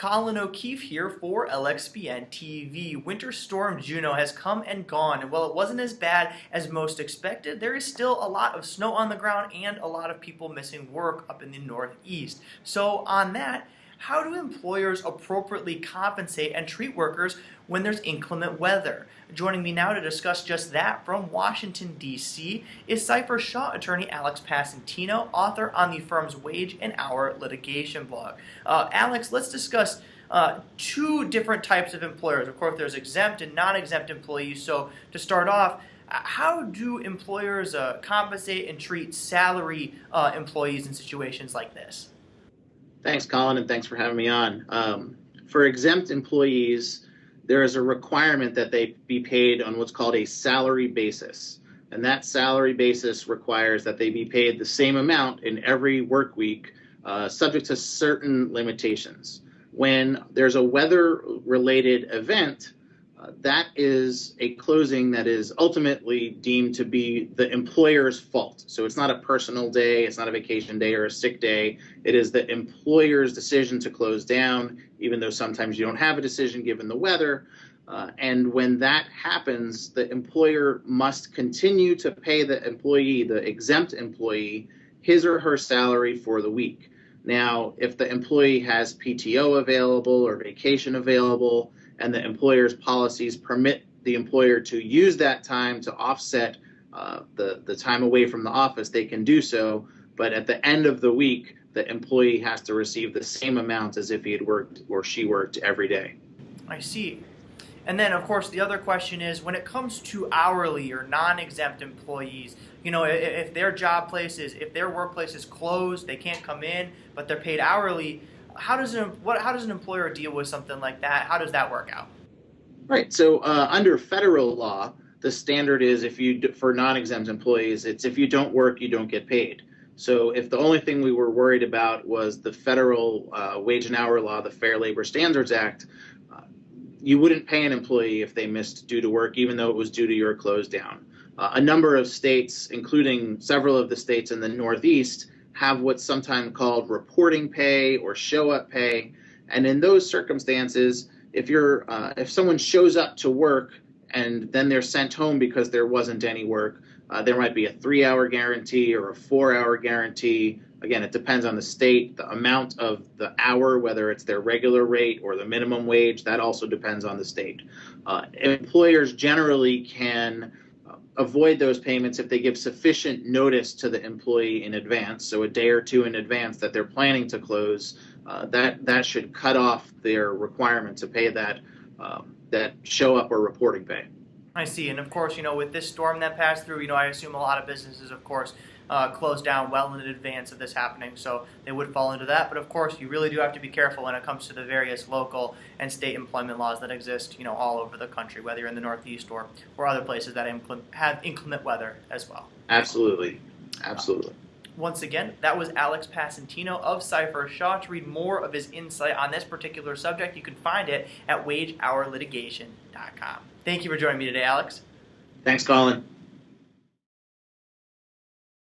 Colin O'Keefe here for LXBN TV. Winter storm Juno has come and gone, and while it wasn't as bad as most expected, there is still a lot of snow on the ground and a lot of people missing work up in the Northeast. So on that, how do employers appropriately compensate and treat workers when there's inclement weather? Joining me now to discuss just that from Washington, D.C. is Seyfarth Shaw attorney Alex Passantino, author on the firm's Wage and Hour litigation blog. Alex, let's discuss two different types of employers. Of course, there's exempt and non-exempt employees. So to start off, how do employers compensate and treat salary employees in situations like this? Thanks, Colin, and thanks for having me on. For exempt employees, there is a requirement that they be paid on what's called a salary basis. And that salary basis requires that they be paid the same amount in every work week, subject to certain limitations. When there's a weather-related event, that is a closing that is ultimately deemed to be the employer's fault. So it's not a personal day, it's not a vacation day or a sick day. It is the employer's decision to close down, even though sometimes you don't have a decision given the weather. And when that happens, the employer must continue to pay the employee, the exempt employee, his or her salary for the week. Now, if the employee has PTO available or vacation available, and the employer's policies permit the employer to use that time to offset the time away from the office, they can do so. But at the end of the week, the employee has to receive the same amount as if he had worked or she worked every day. I see. And then, of course, the other question is, when it comes to hourly or non-exempt employees, you know, if their if their workplace is closed, they can't come in, but they're paid hourly, how does an employer deal with something like that? How does that work out? Right. So under federal law, the standard is for non-exempt employees, it's if you don't work, you don't get paid. So if the only thing we were worried about was the federal wage and hour law, the Fair Labor Standards Act, you wouldn't pay an employee if they missed due to work, even though it was due to your close down. A number of states, including several of the states in the Northeast, have what's sometimes called reporting pay or show-up pay. And in those circumstances, if someone shows up to work and then they're sent home because there wasn't any work, there might be a 3-hour guarantee or a 4-hour guarantee. Again, it depends on the state, the amount of the hour, whether it's their regular rate or the minimum wage, that also depends on the state. Employers generally can avoid those payments if they give sufficient notice to the employee in advance, so a day or two in advance that they're planning to close. That should cut off their requirement to pay that show-up or reporting pay. I see. And of course, you know, with this storm that passed through, you know, I assume a lot of businesses, of course, closed down well in advance of this happening, so they would fall into that. But of course, you really do have to be careful when it comes to the various local and state employment laws that exist, you know, all over the country, whether you're in the Northeast or other places that have inclement weather as well. Absolutely. Absolutely. Once again, that was Alex Passantino of Seyfarth Shaw. To read more of his insight on this particular subject, you can find it at wagehourlitigation.com. Thank you for joining me today, Alex. Thanks, Colin.